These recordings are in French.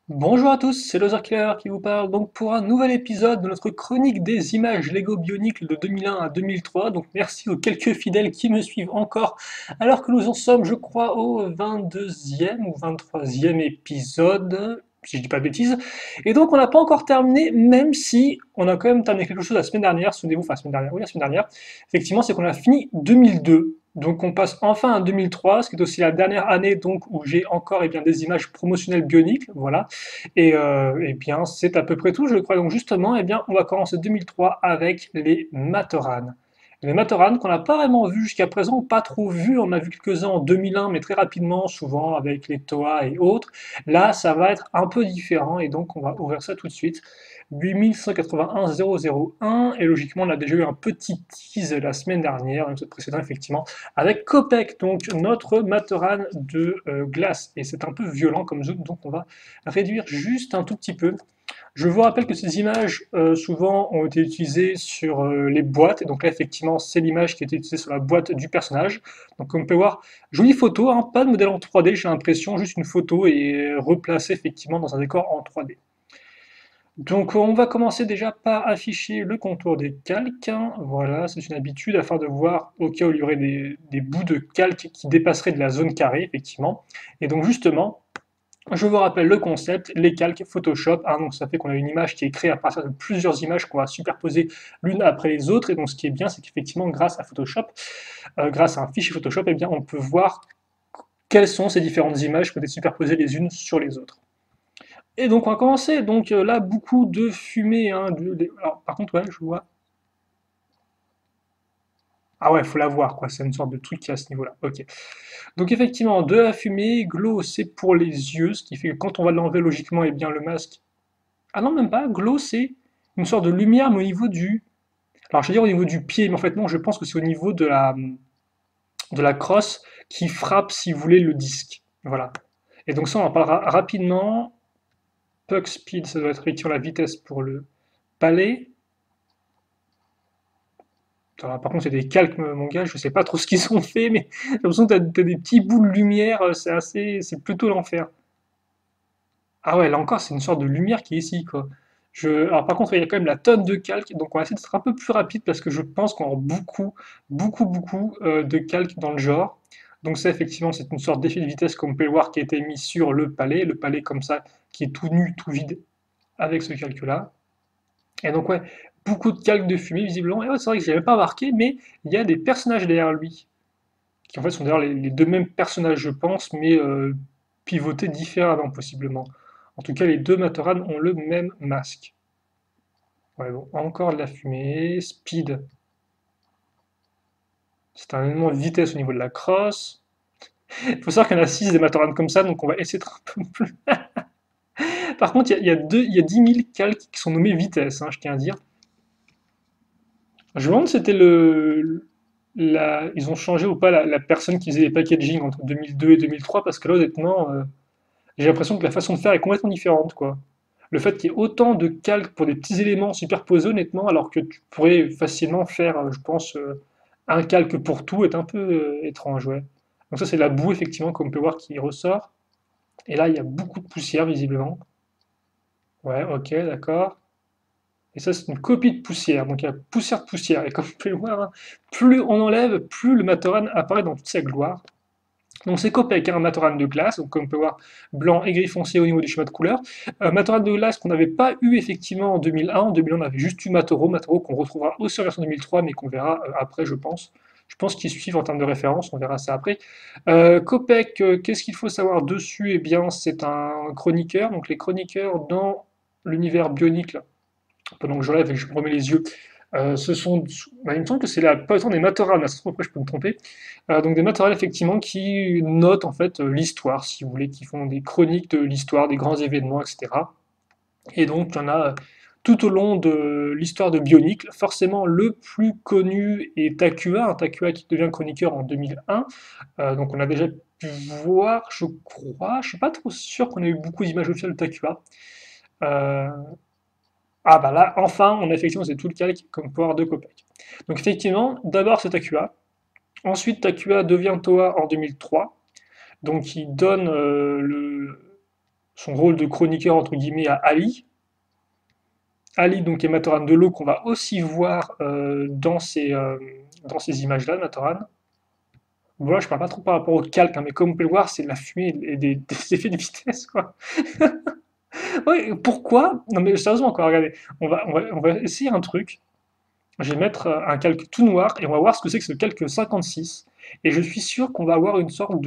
Bonjour à tous, c'est Killer qui vous parle donc pour un nouvel épisode de notre chronique des images Lego Bionicle de 2001 à 2003. Donc merci aux quelques fidèles qui me suivent encore alors que nous en sommes je crois au 22e ou 23e épisode, si je dis pas de bêtises. Et donc on n'a pas encore terminé même si on a quand même terminé quelque chose la semaine dernière, souvenez-vous, enfin la semaine dernière, oui la semaine dernière. Effectivement c'est qu'on a fini 2002. Donc on passe enfin à 2003, ce qui est aussi la dernière année donc où j'ai encore des images promotionnelles bioniques, voilà. Et bien, c'est à peu près tout, je crois. Donc justement, on va commencer 2003 avec les Matoran. Les Matoran qu'on n'a pas vraiment vu jusqu'à présent, pas trop vu. On a vu quelques-uns en 2001, mais très rapidement, souvent avec les Toa et autres. Là, ça va être un peu différent, et donc on va ouvrir ça tout de suite. 811001, et logiquement, on a déjà eu un petit tease la semaine dernière, un épisode précédent, effectivement, avec Kopek, donc notre Matoran de glace. Et c'est un peu violent comme zoom, donc on va réduire juste un tout petit peu. Je vous rappelle que ces images, souvent, ont été utilisées sur les boîtes, et donc là, effectivement, c'est l'image qui a été utilisée sur la boîte du personnage. Donc, comme on peut voir, jolie photo, hein, pas de modèle en 3D, j'ai l'impression, juste une photo et replacée effectivement dans un décor en 3D. Donc, on va commencer déjà par afficher le contour des calques, hein. Voilà, c'est une habitude afin de voir au cas où il y aurait des bouts de calque qui dépasseraient de la zone carrée, effectivement. Et donc, justement, je vous rappelle le concept, les calques Photoshop, hein, donc ça fait qu'on a une image qui est créée à partir de plusieurs images qu'on va superposer l'une après les autres, et donc ce qui est bien, c'est qu'effectivement, grâce à Photoshop, grâce à un fichier Photoshop, on peut voir quelles sont ces différentes images qui peuvent être superposées les unes sur les autres. Et donc on va commencer, donc là, beaucoup de fumée, hein, alors, par contre, ouais, je vois. Ah ouais, faut la voir, quoi, c'est une sorte de truc qui est à ce niveau-là, ok. Donc effectivement, de la fumée, glow c'est pour les yeux, ce qui fait que quand on va l'enlever logiquement, le masque. Ah non, même pas. Glow, c'est une sorte de lumière, mais au niveau du. Alors, je vais dire au niveau du pied, mais en fait, non, je pense que c'est au niveau de la crosse qui frappe, si vous voulez, le disque. Voilà. Et donc, ça, on en parlera rapidement. Puck speed, ça doit être effectivement la vitesse pour le palais. Alors, par contre, c'est des calques, mon gars, je sais pas trop ce qu'ils ont fait, mais j'ai l'impression que t'as des petits bouts de lumière, c'est plutôt l'enfer. Ah ouais, là encore, c'est une sorte de lumière qui est ici, quoi. Alors par contre, il y a quand même la tonne de calques, donc on va essayer d'être un peu plus rapide parce que je pense qu'on a beaucoup de calques dans le genre. Donc ça, effectivement, c'est une sorte d'effet de vitesse, comme on peut le voir, qui a été mis sur le palais comme ça, qui est tout nu, tout vide, avec ce calque-là. Et donc ouais, beaucoup de calques de fumée, visiblement. Et ouais, c'est vrai que je n'avais pas remarqué, mais il y a des personnages derrière lui, qui en fait sont d'ailleurs les deux mêmes personnages, je pense, mais pivotés différemment, possiblement. En tout cas, les deux Matoran ont le même masque. Ouais, bon, encore de la fumée. Speed, c'est un élément de vitesse au niveau de la crosse. Il faut savoir qu'il y en a 6 des Matoran comme ça, donc on va essayer d'être un peu plus. Par contre, il y a 10 000 calques qui sont nommés vitesse, hein, je tiens à dire. Je me demande si c'était ils ont changé ou pas la personne qui faisait les packaging entre 2002 et 2003, parce que là, honnêtement, j'ai l'impression que la façon de faire est complètement différente, quoi. Le fait qu'il y ait autant de calques pour des petits éléments superposés, honnêtement, alors que tu pourrais facilement faire, je pense, un calque pour tout, est un peu étrange, ouais. Donc ça, c'est la boue, effectivement, comme on peut voir, qui ressort. Et là, il y a beaucoup de poussière, visiblement. Ouais, ok, d'accord. Et ça, c'est une copie de poussière. Donc il y a poussière de poussière. Et comme on peut le voir, hein, plus on enlève, plus le Matoran apparaît dans toute sa gloire. Donc c'est Copec, hein, un Matoran de glace, donc comme on peut voir, blanc et gris foncé au niveau du schéma de couleur. Matoran de glace qu'on n'avait pas eu effectivement en 2001. En 2001, on avait juste eu Matoro qu'on retrouvera aussi en version 2003, mais qu'on verra après, je pense. Je pense qu'ils suivent en termes de référence, on verra ça après. Copec, qu'est-ce qu'il faut savoir dessus? Eh bien, c'est un chroniqueur. Donc les chroniqueurs dans l'univers bionique, là, pendant que je lève et que je me remets les yeux, il me semble que c'est pas autant des Matoran, mais ça se trouve, après je peux me tromper. Donc des matériels effectivement qui notent en fait l'histoire, si vous voulez, qui font des chroniques de l'histoire, des grands événements, etc. Et donc il y en a tout au long de l'histoire de Bionicle. Forcément, le plus connu est Takua, un Takua qui devient chroniqueur en 2001. Donc on a déjà pu voir, je crois, je suis pas trop sûr qu'on ait eu beaucoup d'images officielles de Takua. Euh, ah bah là, enfin, on a effectivement, c'est tout le calque comme pouvoir de Kopek. Donc effectivement, d'abord c'est Takua, ensuite Takua devient Toa en 2003, donc il donne son rôle de chroniqueur entre guillemets à Ali. Ali donc est Matoran de l'eau qu'on va aussi voir dans ces images-là de Matoran. Voilà, je parle pas trop par rapport au calque, hein, mais comme vous pouvez le voir, c'est de la fumée et des effets de vitesse, quoi. Ouais, pourquoi? Non mais sérieusement, quoi, regardez, on va essayer un truc. Je vais mettre un calque tout noir et on va voir ce que c'est que ce calque 56. Et je suis sûr qu'on va avoir une sorte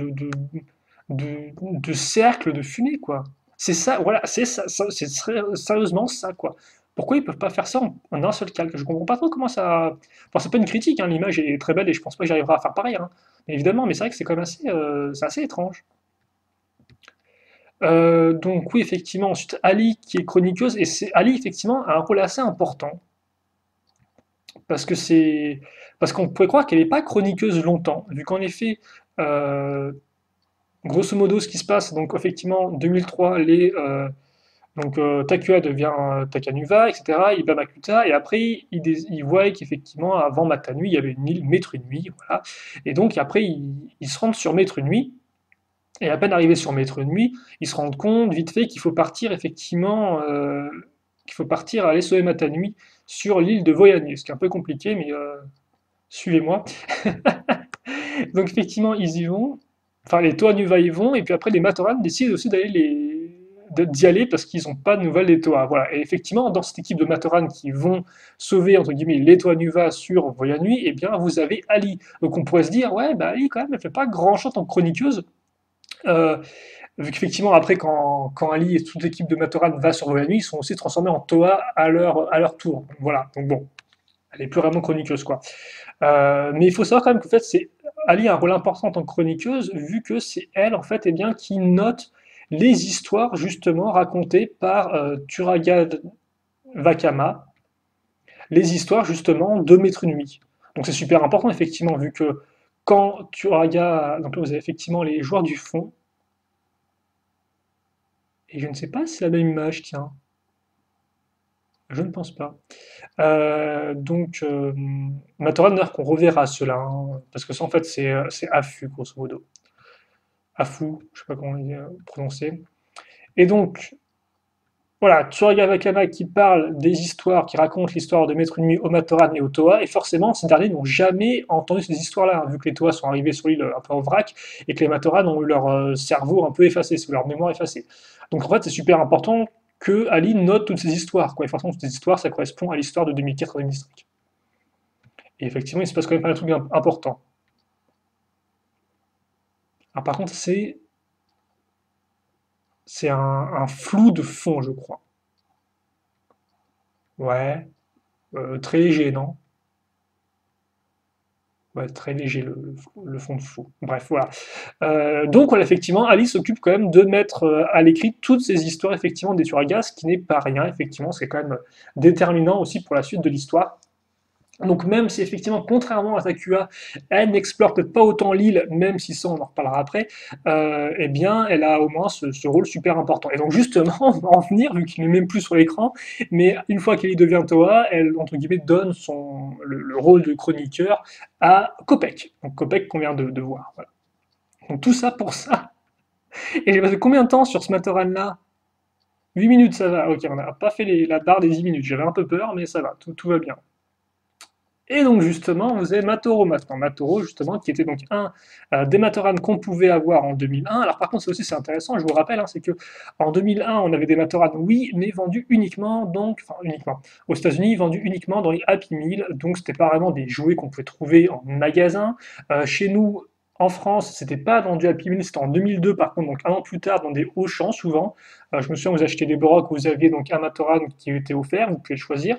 de cercle de fumée, quoi. C'est ça, voilà, c'est ça, c'est sérieusement ça, quoi. Pourquoi ils peuvent pas faire ça en un seul calque? Je comprends pas trop comment ça. Enfin, c'est pas une critique, hein, l'image est très belle et je pense pas que j'arriverai à faire pareil, hein. Mais évidemment, mais c'est vrai que c'est quand même assez, c'est assez étrange. Donc oui, effectivement, ensuite Ali qui est chroniqueuse, et c'est Ali effectivement a un rôle assez important. Parce que c'est parce qu'on pourrait croire qu'elle n'est pas chroniqueuse longtemps, vu qu'en effet, euh, grosso modo, ce qui se passe, donc effectivement, 2003, Takua devient Takanuva, etc. Il bat Makuta, et après, il voit qu'effectivement, avant Matanui, il y avait une île Maître Nuit, voilà. Et donc, après, il se rendent sur Maître Nuit, et à peine arrivé sur Maître Nuit, ils se rendent compte, vite fait, qu'il faut partir, effectivement, qu'il faut partir aller sauver Matanui sur l'île de Voyagné, ce qui est un peu compliqué, mais suivez-moi. Donc effectivement, ils y vont. Enfin, les Toa Nuva y vont, et puis après, les Matoran décident aussi d'y aller parce qu'ils n'ont pas de nouvelles des Toa. Voilà. Et effectivement, dans cette équipe de Matoran qui vont sauver, entre guillemets, les Toa Nuva sur Voya Nuit, eh bien, vous avez Ali. Donc on pourrait se dire, ouais, bah Ali, quand même, elle fait pas grand-chose en chroniqueuse. Euh, Vu qu'effectivement, après, quand Ali et toute l'équipe de Matoran va sur Voya Nuit, ils sont aussi transformés en Toa à leur tour. Voilà. Donc bon, elle est plus vraiment chroniqueuse, quoi. Mais il faut savoir quand même qu'en fait, c'est Ali a un rôle important en tant que chroniqueuse, vu que c'est elle, en fait, eh bien, qui note les histoires, justement, racontées par Turaga Vakama, les histoires, justement, de Maître Nuit. Donc c'est super important, effectivement, vu que quand Turaga... Donc là, vous avez effectivement les joueurs du fond, et je ne sais pas si c'est la même image, tiens, je ne pense pas. Matoran, d'ailleurs, qu'on reverra cela, hein, parce que ça, en fait, c'est affût, grosso modo. Afu, je sais pas comment prononcer. Et donc, voilà, Tsuraya Wakama qui parle des histoires, qui raconte l'histoire de Maître Nuit au Matoran et au Toa, et forcément, ces derniers n'ont jamais entendu ces histoires-là, hein, vu que les Toa sont arrivés sur l'île un peu en vrac, et que les Matoran ont eu leur cerveau un peu effacé, leur mémoire effacée. Donc en fait, c'est super important que Ali note toutes ces histoires, quoi. Et forcément, toutes ces histoires, ça correspond à l'histoire de 2004-2005. Et effectivement, il se passe quand même pas un truc important. Alors par contre, c'est un flou de fond, je crois. Ouais, très léger, non? Ouais, très léger le fond de fou. Bref, voilà. Donc, voilà, effectivement, Alice s'occupe quand même de mettre à l'écrit toutes ces histoires, effectivement, des Turagas, ce qui n'est pas rien, effectivement, c'est quand même déterminant aussi pour la suite de l'histoire. Donc même si effectivement, contrairement à Takua, elle n'explore peut-être pas autant l'île, même si ça on en reparlera après, eh bien elle a au moins ce rôle super important. Et donc justement, on va en venir, vu qu'il n'est même plus sur l'écran, mais une fois qu'elle devient Toa, elle, entre guillemets, donne le rôle de chroniqueur à Kopek. Donc Kopek qu'on vient de voir. Voilà. Donc tout ça pour ça. Et j'ai passé combien de temps sur ce Matoran-là? 8 minutes, ça va. Ok, on n'a pas fait la barre des 10 minutes. J'avais un peu peur, mais ça va, tout va bien. Et donc justement, vous avez Matoro maintenant. Matoro, justement, qui était donc un des Matoran qu'on pouvait avoir en 2001. Alors par contre, ça aussi c'est intéressant, je vous rappelle, hein, c'est que en 2001, on avait des Matoran, oui, mais vendus uniquement, enfin uniquement, aux États-Unis, vendus uniquement dans les Happy Meal. Donc c'était pas vraiment des jouets qu'on pouvait trouver en magasin. Chez nous, en France, c'était pas dans du Happy Meal, c'était en 2002 par contre, donc un an plus tard, dans des Auchan souvent. Je me souviens, vous achetez des brocs, vous aviez donc un Matoran qui était offert, vous pouvez le choisir.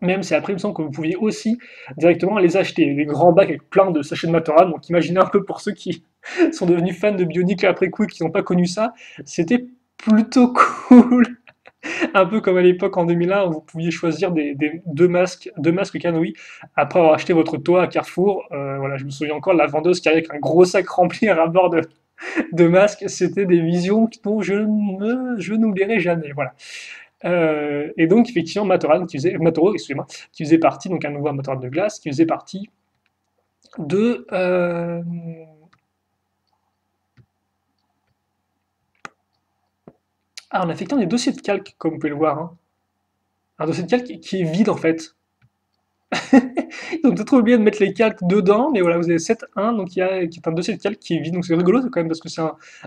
Même si après, il me semble que vous pouviez aussi directement les acheter. Les grands bacs avec plein de sachets de Matoran. Donc imaginez un peu pour ceux qui sont devenus fans de Bionic après coup et qui n'ont pas connu ça. C'était plutôt cool. Un peu comme à l'époque en 2001 où vous pouviez choisir deux masques Kanoï après avoir acheté votre toit à Carrefour. Voilà, je me souviens encore de la vendeuse qui arrivait avec un gros sac rempli à bord de masques. C'était des visions dont je n'oublierai jamais. Voilà. Et donc, effectivement, Matoro, excusez-moi, qui faisait partie, donc un nouveau moteur de glace, qui faisait partie de. Ah, on a effectivement des dossiers de calque, comme vous pouvez le voir, hein. Un dossier de calque qui est vide, en fait. Donc, t'as trop oublié de mettre les calques dedans, mais voilà, vous avez 7.1, donc qui est un dossier de calque qui est vide. Donc, c'est rigolo, c'est quand même, parce que c'est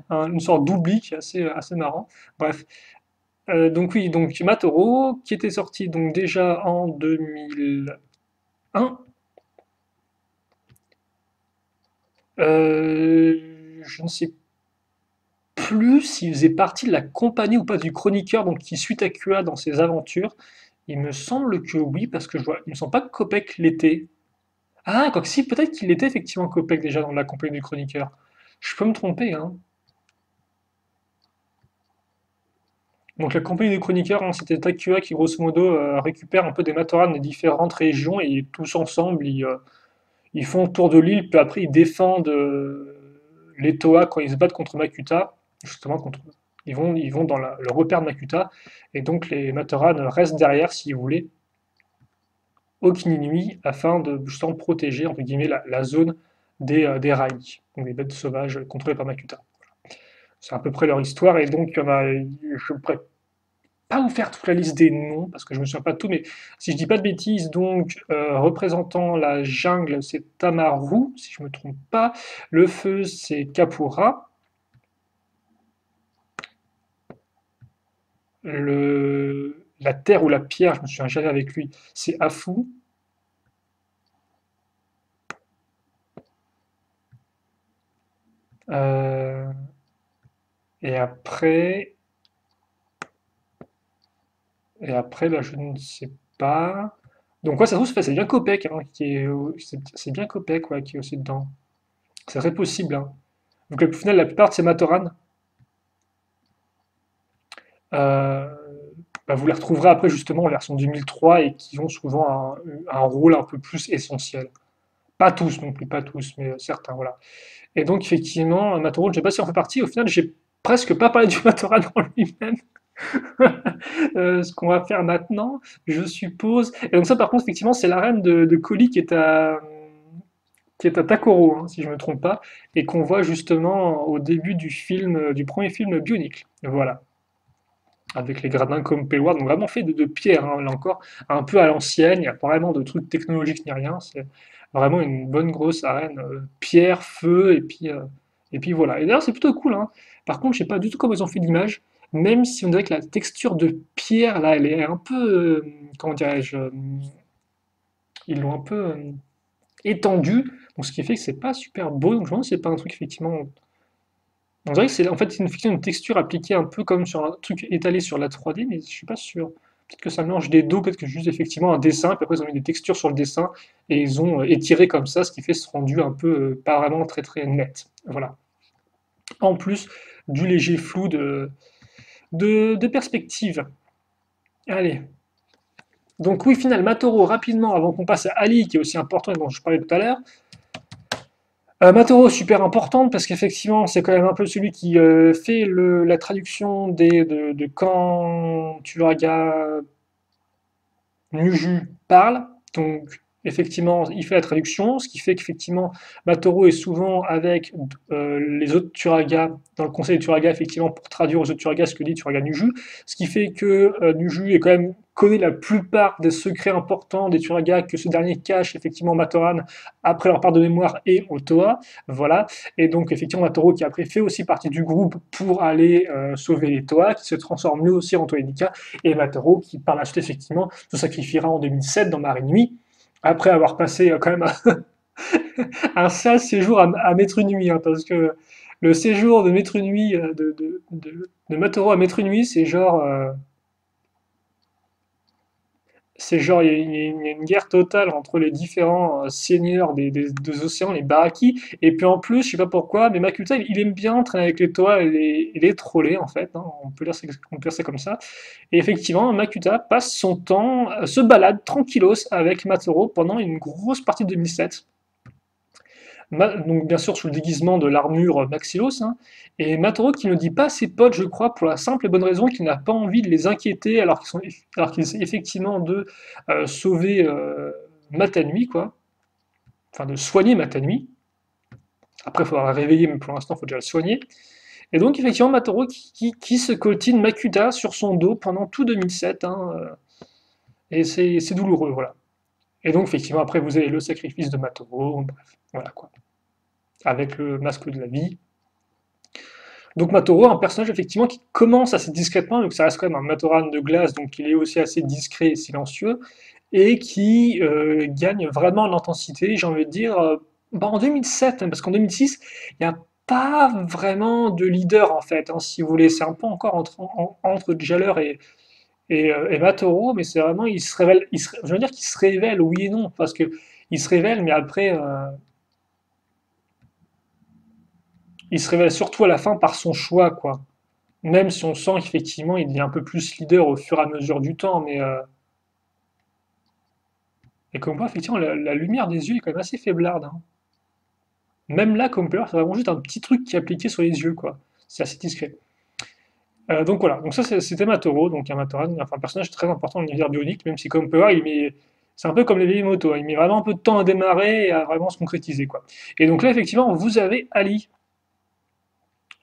une sorte d'oubli qui est assez marrant. Bref. Donc, oui, donc, Matoro, qui était sorti donc déjà en 2001. Je ne sais plus s'il faisait partie de la compagnie ou pas du chroniqueur, donc qui suit Takua dans ses aventures. Il me semble que oui, parce que je vois, il me semble pas que Kopek l'était. Ah, quoique si, peut-être qu'il était effectivement Kopek déjà dans la compagnie du chroniqueur. Je peux me tromper, hein. Donc la compagnie du chroniqueur, hein, c'était Takua qui grosso modo récupère un peu des Matoran des différentes régions et tous ensemble ils font le tour de l'île, puis après ils défendent les Toa quand ils se battent contre Makuta, justement contre. Ils vont dans le repère de Makuta, et donc les Matoran restent derrière, si vous voulez, au Kininui, afin de justement protéger, entre guillemets, la zone des Rai, donc des bêtes sauvages contrôlées par Makuta. C'est à peu près leur histoire, et donc il y en a, je ne pourrais pas vous faire toute la liste des noms, parce que je ne me souviens pas de tout, mais si je dis pas de bêtises, donc représentant la jungle, c'est Tamaru, si je ne me trompe pas. Le feu, c'est Kapura. La terre ou la pierre, je me souviens jamais avec lui, c'est Afu. Euh, et après, là, je ne sais pas. Donc, ouais, ça se trouve, c'est bien Kopek, hein, c'est bien Kopek, ouais, qui est aussi dedans. C'est très possible, hein. Donc, au final, la plupart de ces Matoran, euh, bah, vous les retrouverez après, justement, en version 2003 et qui ont souvent un rôle un peu plus essentiel. Pas tous non plus, pas tous, mais certains, voilà. Et donc, effectivement, Matoran, je ne sais pas si on fait partie. Au final, j'ai presque pas parlé du Matoran en lui-même. Ce qu'on va faire maintenant, je suppose. Et donc ça, par contre, effectivement, c'est l'arène de Colis qui est à Takoro, hein, si je ne me trompe pas, et qu'on voit justement au début du film, du premier film Bionicle. Voilà, avec les gradins comme Pelwar, donc vraiment fait de pierre, hein, là encore, un peu à l'ancienne, il n'y a pas vraiment de trucs technologiques ni rien, c'est vraiment une bonne grosse arène, pierre, feu, et puis voilà. Et d'ailleurs, c'est plutôt cool, hein. Par contre, je sais pas du tout comment ils ont fait l'image, même si on dirait que la texture de pierre, là, elle est un peu, comment dirais-je, ils l'ont un peu étendue, donc ce qui fait que c'est pas super beau, donc je me demande si c'est pas un truc effectivement. On dirait que c'est en fait effectivement une texture appliquée un peu comme sur un truc étalé sur la 3D, mais je suis pas sûr. Peut-être que ça mélange des dos, peut-être que juste effectivement un dessin, puis après ils ont mis des textures sur le dessin et ils ont étiré comme ça, ce qui fait ce rendu un peu pas vraiment très très net. Voilà. En plus du léger flou de perspective. Allez. Donc oui, final, Matoro, rapidement, avant qu'on passe à Ali, qui est aussi important et dont je parlais tout à l'heure. Matoro, super importante parce qu'effectivement, c'est quand même un peu celui qui fait la traduction de quand Turaga Nuju parle. Donc, effectivement, il fait la traduction, ce qui fait qu'effectivement, Matoro est souvent avec les autres Turaga, dans le conseil de Turaga, effectivement, pour traduire aux autres Turaga ce que dit Turaga Nuju. Ce qui fait que Nuju est quand même connaît la plupart des secrets importants des Turaga que ce dernier cache effectivement Matoran après leur part de mémoire et au Toa. Voilà. Et donc, effectivement, Matoro qui après fait aussi partie du groupe pour aller sauver les Toa, qui se transforme lui aussi en Toenica, et Matoro qui par la suite, effectivement, se sacrifiera en 2007 dans Marine Nuit, après avoir passé quand même un sale séjour à Maître Nuit, hein, parce que le séjour de Maître Nuit, de Matoro à Maître Nuit, c'est genre, il y a une guerre totale entre les différents seigneurs des océans, les Baraki, et puis en plus, je sais pas pourquoi, mais Makuta, il aime bien traîner avec les Toa et les troller, en fait, hein, on peut dire ça comme ça. Et effectivement, Makuta passe son temps, se balade tranquillos avec Matoro pendant une grosse partie de 2007. Donc bien sûr sous le déguisement de l'armure Maxios, hein, et Matoro qui ne dit pas à ses potes, je crois, pour la simple et bonne raison qu'il n'a pas envie de les inquiéter alors qu'il essaie effectivement de sauver Matanui, quoi, enfin de soigner Matanui. Après, il faudra la réveiller, mais pour l'instant, il faut déjà le soigner. Et donc, effectivement, Matoro qui se coltine Makuta sur son dos pendant tout 2007, hein, et c'est douloureux, voilà. Et donc, effectivement, après, vous avez le sacrifice de Matoro, bref, voilà quoi, avec le masque de la vie. Donc Matoro, un personnage effectivement qui commence assez discrètement, donc ça reste quand même un Matoran de glace, donc il est aussi assez discret et silencieux, et qui gagne vraiment en intensité, j'ai envie de dire, bah, en 2007, hein, parce qu'en 2006, il n'y a pas vraiment de leader en fait, hein, si vous voulez, c'est un peu encore entre Jaller et Matoro, mais c'est vraiment, il se révèle, je veux dire qu'il se révèle, oui et non, parce que il se révèle, mais après, il se révèle surtout à la fin par son choix, quoi. Même si on sent qu'effectivement il devient un peu plus leader au fur et à mesure du temps, mais et comme quoi effectivement la lumière des yeux est quand même assez faiblarde, hein. Même là, comme on peut voir, c'est vraiment juste un petit truc qui est appliqué sur les yeux, quoi. C'est assez discret. Donc voilà, donc ça c'était Matoro, donc un Matoran, enfin un personnage très important dans l'univers bionique, même si comme on peut voir, c'est un peu comme les vieilles motos, hein, il met vraiment un peu de temps à démarrer et à vraiment se concrétiser, quoi. Et donc là effectivement vous avez Ali,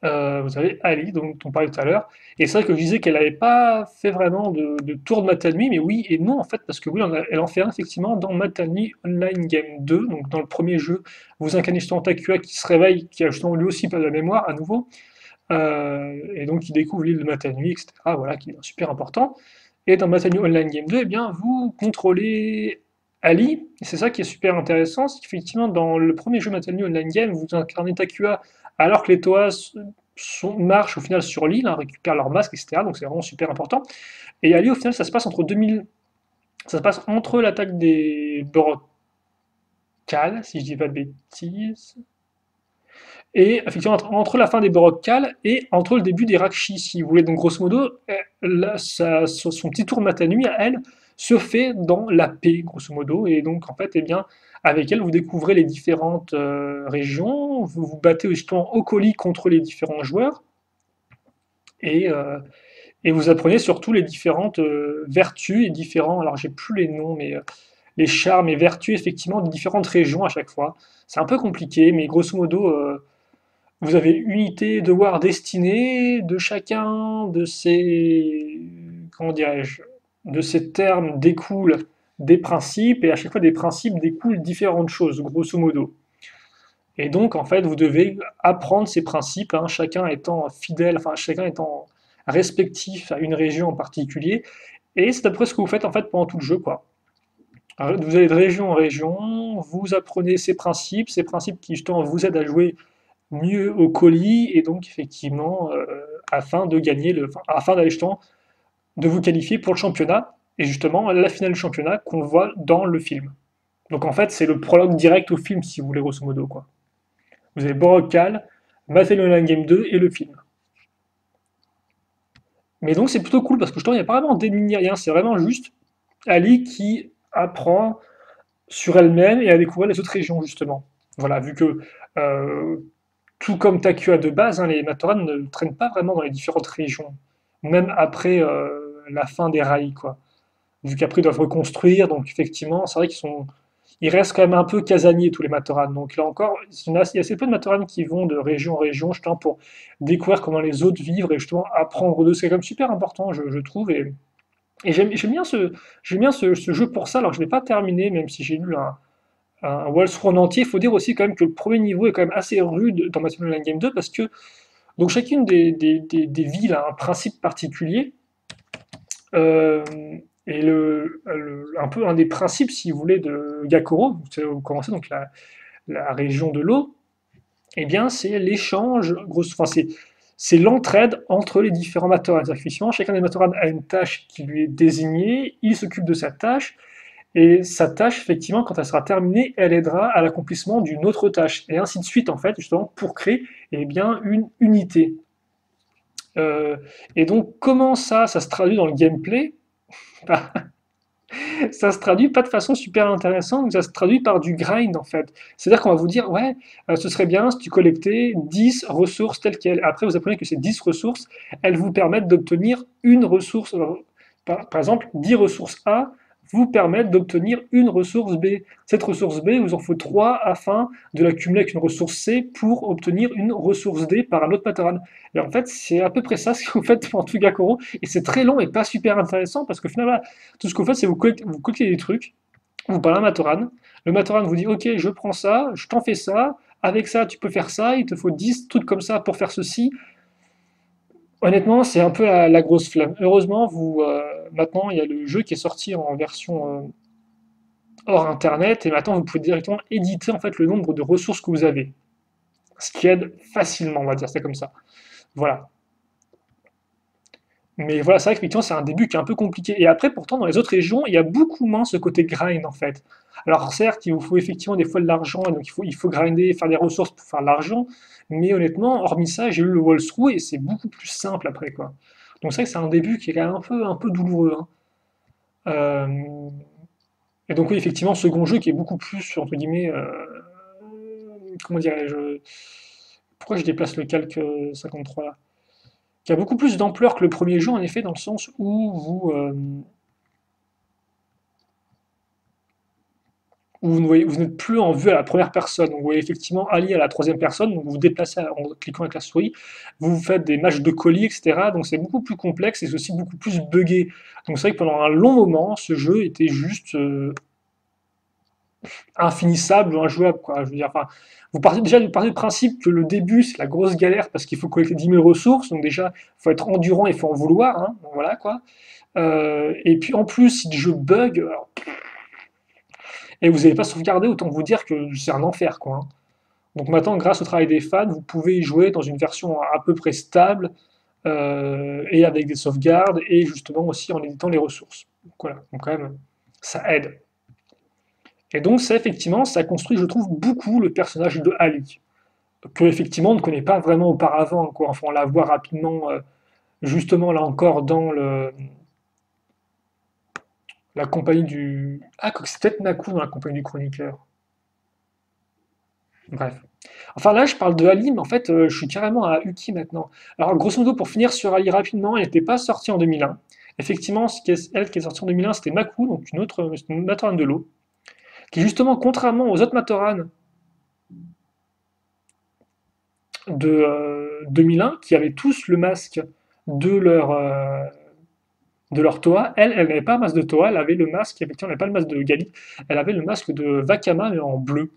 vous avez Ali, dont on parlait tout à l'heure. Et c'est vrai que je disais qu'elle n'avait pas fait vraiment de tour de Matanui, mais oui et non en fait, parce que oui, elle en fait un effectivement dans Matanui Online Game 2, donc dans le premier jeu, vous incarnez justement Takua qui se réveille, qui a justement lui aussi pas de la mémoire à nouveau, et donc qui découvre l'île de Matanui, etc. Voilà, qui est super important. Et dans Matanui Online Game 2, eh bien, vous contrôlez Ali, et c'est ça qui est super intéressant, c'est qu'effectivement dans le premier jeu Matanui Online Game, vous incarnez Takua alors que les Toas marchent au final sur l'île, hein, récupèrent leur masque, etc. Donc c'est vraiment super important. Et Ali, au final, ça se passe entre 2000, ça se passe entre l'attaque des Borokal, si je dis pas de bêtises, et effectivement entre la fin des Borokal et entre le début des Rakshi, si vous voulez. Donc grosso modo, son petit tour Matanui à elle se fait dans la paix, grosso modo, et donc en fait, eh bien, avec elle, vous découvrez les différentes régions, vous vous battez justement au colis contre les différents joueurs, et, euh, et vous apprenez surtout les différentes vertus et différents, alors j'ai plus les noms, mais les charmes et vertus effectivement des différentes régions à chaque fois. C'est un peu compliqué, mais grosso modo, vous avez unité, devoir, destinée de chacun de ces, comment dirais-je, de ces termes découlent des principes, et à chaque fois des principes découlent différentes choses, grosso modo. Et donc, en fait, vous devez apprendre ces principes, hein, chacun étant fidèle, enfin, chacun étant respectif à une région en particulier. Et c'est à peu près ce que vous faites, en fait, pendant tout le jeu, quoi. Alors, vous allez de région en région, vous apprenez ces principes qui, justement, vous aident à jouer mieux au colis, et donc, effectivement, afin de gagner, enfin, afin d'aller, justement, de vous qualifier pour le championnat, et justement, la finale du championnat qu'on voit dans le film. Donc, en fait, c'est le prologue direct au film, si vous voulez, grosso modo, quoi. Vous avez Borokal, Battle Online Game 2 et le film. Mais donc c'est plutôt cool parce que justement il n'y a pas vraiment d'ennemi ni rien, c'est vraiment juste Ali qui apprend sur elle-même et à découvrir les autres régions justement. Voilà, vu que euh, tout comme Takua de base, hein, les Matoran ne traînent pas vraiment dans les différentes régions, même après la fin des rails, quoi. Vu qu'après ils doivent reconstruire, donc effectivement, c'est vrai ils restent quand même un peu casaniers tous les Matoran. Donc là encore, il y a assez peu de Matoran qui vont de région en région, justement pour découvrir comment les autres vivent et justement apprendre d'eux. C'est quand même super important, je trouve. Et j'aime bien ce jeu pour ça. Alors je ne l'ai pas terminé, même si j'ai lu un Wildstorm entier. Il faut dire aussi quand même que le premier niveau est quand même assez rude dans Battle Online Game 2 parce que donc chacune des villes a un principe particulier. Euh, et un peu un des principes, si vous voulez, de Gakoro, vous commencez donc la région de l'eau, eh bien c'est l'échange, enfin c'est l'entraide entre les différents Matorans. C'est-à-dire chacun des Matorans a une tâche qui lui est désignée, il s'occupe de sa tâche, et sa tâche, effectivement, quand elle sera terminée, elle aidera à l'accomplissement d'une autre tâche, et ainsi de suite, en fait, justement, pour créer eh bien, une unité. Euh, et donc, comment ça se traduit dans le gameplay? Bah, ça se traduit pas de façon super intéressante, ça se traduit par du grind en fait. C'est-à-dire qu'on va vous dire, ouais, ce serait bien si tu collectais 10 ressources telles quelles. Après, vous apprenez que ces 10 ressources, elles vous permettent d'obtenir une ressource. Alors, par exemple, 10 ressources A vous permettent d'obtenir une ressource B. Cette ressource B, il vous en faut 3 afin de l'accumuler avec une ressource C pour obtenir une ressource D par un autre pattern. Et en fait, c'est à peu près ça ce que vous faites pour Tugakoro, et c'est très long et pas super intéressant, parce qu'au final, voilà, tout ce que vous faites, c'est vous collectez des trucs, vous parlez à un Matoran, le Matoran vous dit, ok, je prends ça, je t'en fais ça, avec ça, tu peux faire ça, il te faut 10 trucs comme ça pour faire ceci. Honnêtement, c'est un peu la grosse flamme. Heureusement, maintenant, il y a le jeu qui est sorti en version hors Internet, et maintenant, vous pouvez directement éditer en fait le nombre de ressources que vous avez. Ce qui aide facilement, on va dire, c'est comme ça. Voilà. Mais voilà, c'est vrai qu'effectivement, c'est un début qui est un peu compliqué. Et après, pourtant, dans les autres régions, il y a beaucoup moins ce côté grind, en fait. Alors, certes, il vous faut effectivement des fois de l'argent, et donc il faut grinder, faire des ressources pour faire de l'argent. Mais honnêtement, hormis ça, j'ai eu le walkthrough et c'est beaucoup plus simple après, quoi. Donc, c'est vrai que c'est un début qui est quand même un peu douloureux, hein. Euh, et donc, oui, effectivement, second jeu qui est beaucoup plus, entre guillemets, comment dirais-je, pourquoi je déplace le calque 53 là? Qui a beaucoup plus d'ampleur que le premier jeu, en effet, dans le sens où vous n'êtes plus en vue à la première personne. Donc, vous voyez effectivement Ali à la troisième personne, donc vous vous déplacez en cliquant avec la souris, vous faites des matchs de colis, etc. Donc c'est beaucoup plus complexe et c'est aussi beaucoup plus buggé. Donc c'est vrai que pendant un long moment, ce jeu était juste infinissable ou injouable, quoi. Je veux dire, enfin, vous partez déjà du principe que le début, c'est la grosse galère parce qu'il faut collecter 10 000 ressources, donc déjà, il faut être endurant et il faut en vouloir, hein, donc voilà, quoi. Et puis en plus, si le jeu bug, alors, et vous n'avez pas sauvegardé, autant vous dire que c'est un enfer, quoi, hein. Donc maintenant, grâce au travail des fans, vous pouvez y jouer dans une version à peu près stable, et avec des sauvegardes, et justement aussi en éditant les ressources. Donc voilà, donc quand même, ça aide. Et donc ça, effectivement, ça construit, je trouve, beaucoup le personnage de Ali, que effectivement on ne connaît pas vraiment auparavant, quoi. Enfin, on la voit rapidement, justement là encore dans la compagnie du... Ah, que c'est peut-être Naku dans la compagnie du chroniqueur. Bref. Enfin là, je parle de Ali, mais en fait, je suis carrément à Uki maintenant. Alors, grosso modo, pour finir sur Ali rapidement, elle n'était pas sortie en 2001. Effectivement, elle qui est sortie en 2001, c'était Maku, donc une Matoran de l'eau, qui justement, contrairement aux autres Matoran de 2001, qui avaient tous le masque de leur, euh, de leur Toa, elle n'avait pas un masque de Toa, elle avait le masque, effectivement, elle n'avait pas le masque de Gali, elle avait le masque de Vakama, mais en bleu.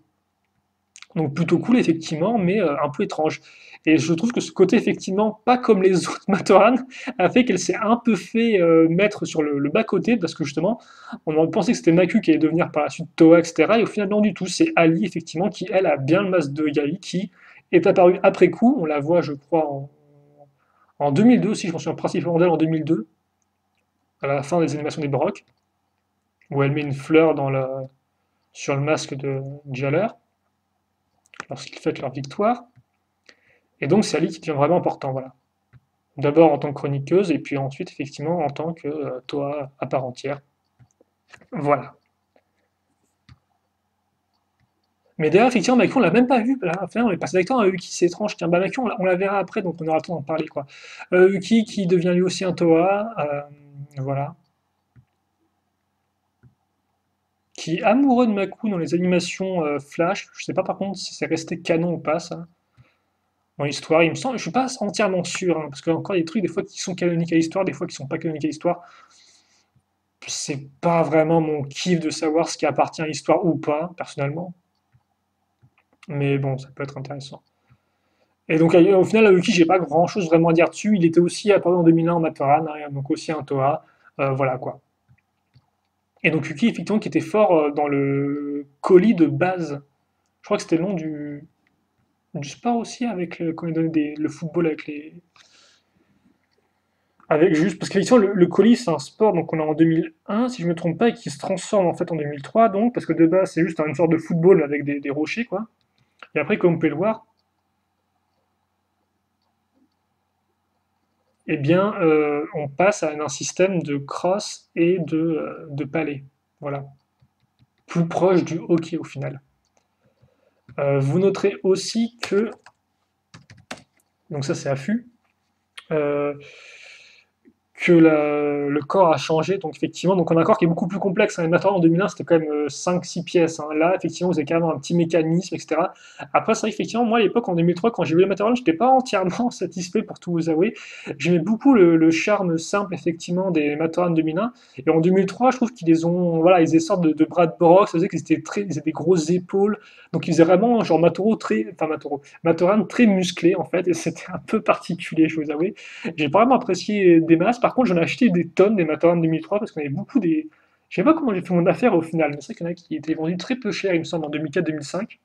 Donc plutôt cool effectivement, mais un peu étrange. Et je trouve que ce côté effectivement, pas comme les autres Matoran, a fait qu'elle s'est un peu fait mettre sur le bas-côté, parce que justement, on aurait pensé que c'était Maku qui allait devenir par la suite Toa, etc. Et au final, non du tout, c'est Ali effectivement qui, elle, a bien le masque de Gali, qui est apparu après coup, on la voit je crois en 2002 aussi, je m'en souviens principalement d'elle en 2002, à la fin des animations des Baroques, où elle met une fleur sur le masque de Jaller, lorsqu'ils fêtent leur victoire. Et donc c'est Ali qui devient vraiment important, voilà. D'abord en tant que chroniqueuse, et puis ensuite, effectivement, en tant que Toa à part entière. Voilà. Mais d'ailleurs, effectivement, Macron, on l'a même pas vu. Là, enfin, on est passé avec toi à Uki, c'est étrange. Tiens, bah, Macron, on la verra après, donc on aura le temps d'en parler, quoi. Uki qui devient lui aussi un Toa, voilà. Qui est amoureux de Maku dans les animations Flash. Je sais pas par contre si c'est resté canon ou pas, ça. Dans l'histoire, il me semble, je suis pas entièrement sûr, hein, parce qu'il y a encore des trucs des fois qui sont canoniques à l'histoire, des fois qui sont pas canoniques à l'histoire. C'est pas vraiment mon kiff de savoir ce qui appartient à l'histoire ou pas, personnellement. Mais bon, ça peut être intéressant. Et donc, au final, Aoki, j'ai pas grand chose vraiment à dire dessus. Il était aussi apparu en 2001 en Matoran, hein, donc aussi un Toa. Voilà quoi. Et donc, Yuki, effectivement, qui était fort dans le colis de base. Je crois que c'était le nom du sport aussi, avec quand il donnait le football avec les. Avec juste, parce qu'effectivement, le colis, c'est un sport, donc on est en 2001, si je me trompe pas, et qui se transforme en fait en 2003, donc, parce que de base, c'est juste une sorte de football avec des rochers, quoi. Et après, comme on peut le voir, eh bien, on passe à un système de cross et de palais. Voilà. Plus proche du hockey au final. Vous noterez aussi donc ça c'est affût, euh, que le corps a changé, donc effectivement, donc on a un corps qui est beaucoup plus complexe, hein. Les matériaux en 2001, c'était quand même 5-6 pièces, hein. Là, effectivement, vous avez carrément un petit mécanisme, etc. Après, c'est vrai qu'effectivement, moi, à l'époque, en 2003, quand j'ai vu les matériaux, je n'étais pas entièrement satisfait, pour tout vous avouer. J'aimais beaucoup le charme simple, effectivement, des matériaux en 2001. Et en 2003, je trouve qu'ils les ont, voilà, ils faisaient sorte de Brad Borok, ça faisait qu'ils étaient très, ils avaient des grosses épaules, donc ils faisaient vraiment, genre, Matoran très musclé, en fait, et c'était un peu particulier, je vous avoue. J'ai pas vraiment apprécié des masses. Par contre, j'en ai acheté des tonnes des Matoran 2003 parce qu'on avait beaucoup des. Je sais pas comment j'ai fait mon affaire au final, mais c'est vrai qu'il y en a qui étaient vendus très peu cher, il me semble, en 2004-2005.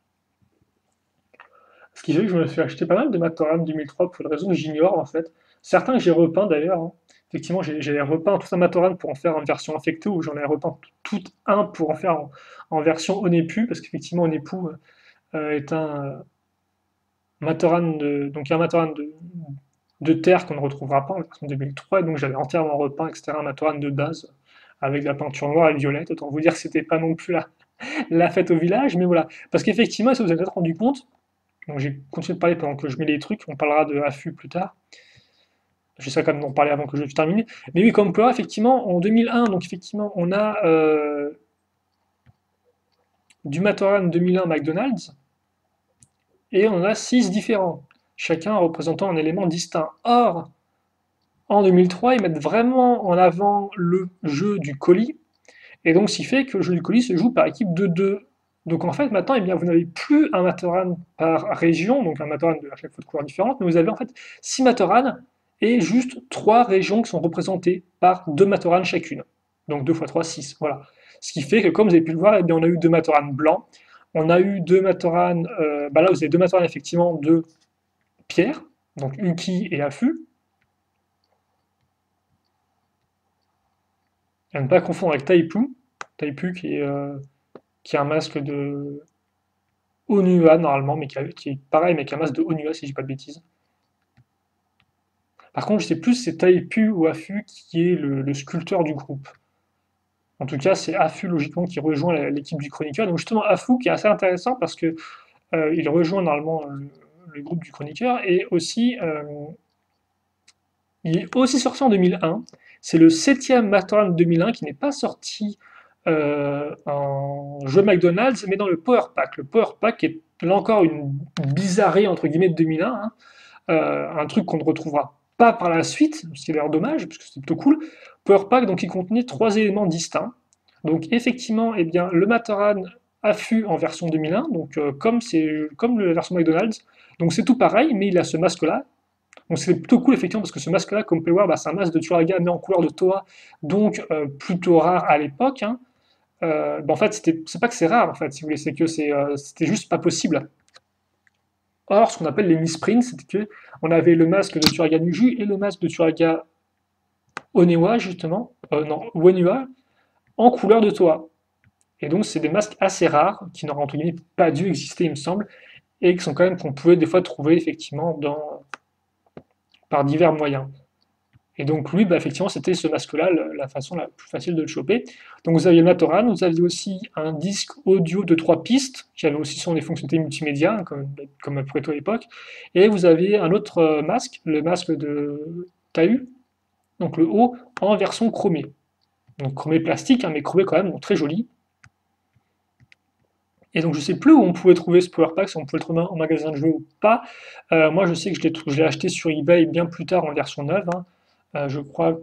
Ce qui fait que je me suis acheté pas mal de Matoran 2003 pour une raison que j'ignore en fait. Certains que j'ai repeints d'ailleurs, hein. Effectivement, j'ai repeint tout un Matoran pour en faire en version infectée ou j'en ai repeint tout un pour en faire en version Onepu parce qu'effectivement, Onepu est un Matoran donc un Matoran de terre qu'on ne retrouvera pas en version 2003, et donc j'avais entièrement repeint, etc., un Matoran de base, avec de la peinture noire et violette, autant vous dire que c'était pas non plus la fête au village, mais voilà. Parce qu'effectivement, si vous vous êtes peut-être rendu compte, donc j'ai continué de parler pendant que je mets les trucs, on parlera de affût plus tard, j'essaierai quand même d'en parler avant que je termine, mais oui, comme quoi, effectivement, en 2001, donc effectivement, on a du Matoran 2001 McDonald's, et on en a 6 différents, chacun représentant un élément distinct. Or, en 2003, ils mettent vraiment en avant le jeu du colis, et donc ce qui fait que le jeu du colis se joue par équipe de 2. Donc en fait, maintenant, eh bien, vous n'avez plus un Matoran par région, donc un Matoran de à chaque fois de couleurs différentes, mais vous avez en fait 6 Matoran et juste 3 régions qui sont représentées par 2 Matoran chacune. Donc 2 x 3, 6. Voilà. Ce qui fait que, comme vous avez pu le voir, eh bien, on a eu 2 Matoran blancs, on a eu 2 Matoran, bah là vous avez 2 Matoran effectivement de pierre, donc Uki et Affût, à ne pas confondre avec Taipu, Taipu qui est un masque de Onua normalement, mais qui est pareil, mais qui est un masque de Onua si je dis pas de bêtises. Par contre, je sais plus si c'est Taipu ou Afu qui est le sculpteur du groupe. En tout cas, c'est Afu logiquement qui rejoint l'équipe du chroniqueur. Donc justement, Afu qui est assez intéressant parce que il rejoint normalement le groupe du chroniqueur et aussi il est aussi sorti en 2001. C'est le 7e Matoran de 2001 qui n'est pas sorti en jeu McDonald's, mais dans le Power Pack. Le Power Pack est là encore une bizarrerie entre guillemets de 2001, hein. Un truc qu'on ne retrouvera pas par la suite, ce qui est d'ailleurs dommage, parce que c'est plutôt cool. Power Pack, donc, il contenait 3 éléments distincts. Donc effectivement, eh bien, le Mataran affût en version 2001, donc comme la version McDonald's, donc c'est tout pareil, mais il a ce masque-là. Donc c'est plutôt cool effectivement parce que ce masque-là, comme vous pouvez le voir, bah, c'est un masque de Turaga mais en couleur de Toa, donc plutôt rare à l'époque, hein. Bah, en fait, c'est pas que c'est rare en fait, si vous voulez, c'est que c'était juste pas possible. Or, ce qu'on appelle les misprints, c'était que on avait le masque de Turaga Nuju et le masque de Turaga Onewa, justement, non, Wenua, en couleur de Toa. Et donc, c'est des masques assez rares, qui n'auraient entre guillemets pas dû exister, il me semble, et qui sont quand même qu'on pouvait des fois trouver effectivement par divers moyens. Et donc lui, bah, effectivement, c'était ce masque-là, la façon la plus facile de le choper. Donc vous aviez le Matoran, vous aviez aussi un disque audio de 3 pistes, qui avait aussi son des fonctionnalités multimédia, hein, comme après tout à l'époque. Et vous avez un autre masque, le masque de Tahu, donc le haut, en version chromée. Donc chromé plastique, hein, mais chromé quand même, donc très joli. Et donc je sais plus où on pouvait trouver ce Power Pack, si on pouvait le trouver en magasin de jeux ou pas. Moi je sais que je l'ai acheté sur eBay bien plus tard en version neuve, hein. Je crois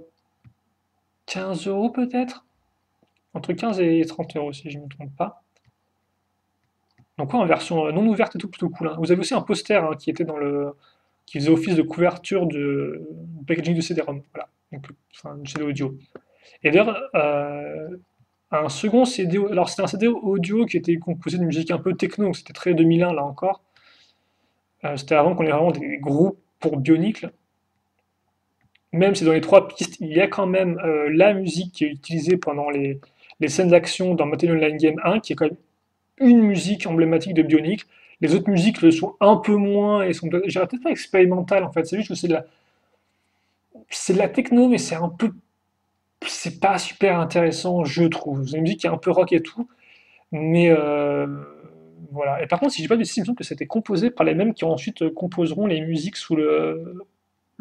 15 € peut-être, entre 15 et 30 € si je ne me trompe pas. Donc ouais, en version non ouverte et tout, plutôt cool, hein. Vous avez aussi un poster, hein, qui était qui faisait office de couverture du packaging de CD-ROM, voilà. Donc, enfin, du CD audio. Et d'ailleurs, un second CD, alors c'était un CD audio qui était composé de musique un peu techno, donc c'était très 2001 là encore. C'était avant qu'on ait vraiment des groupes pour Bionicle. Même si dans les 3 pistes, il y a quand même la musique qui est utilisée pendant les scènes d'action dans Metal Online Game 1, qui est quand même une musique emblématique de Bionicle. Les autres musiques le sont un peu moins et sont, j'irais peut-être pas expérimentales en fait. C'est juste que c'est de la techno, mais c'est pas super intéressant, je trouve. C'est une musique qui est un peu rock et tout, mais voilà. Et par contre, si je dis pas de bêtises, il me semble que c'était composé par les mêmes qui ensuite composeront les musiques sous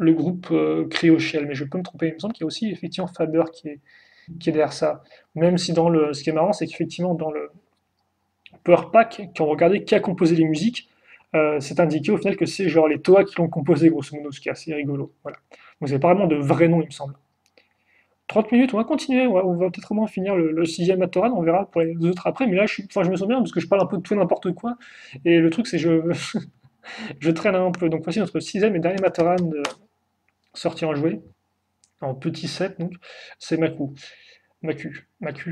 le groupe Cryoshell, mais je peux me tromper. Il me semble qu'il y a aussi effectivement Faber qui est derrière ça. Même si ce qui est marrant, c'est qu'effectivement dans le Power Pack, quand on regardait qui a composé les musiques, c'est indiqué au final que c'est genre les Toa qui l'ont composé, grosso modo, ce qui est assez rigolo. Voilà. Donc c'est pas vraiment de vrais noms, il me semble. 30 minutes, on va continuer, on va peut-être vraiment finir le sixième Matoran, on verra pour les autres après, mais là enfin, je me sens bien parce que je parle un peu de tout et n'importe quoi, et le truc c'est que je traîne un peu. Donc voici notre sixième et dernier Matoran sorti en jouet, en petit set, donc c'est Maku. Maku,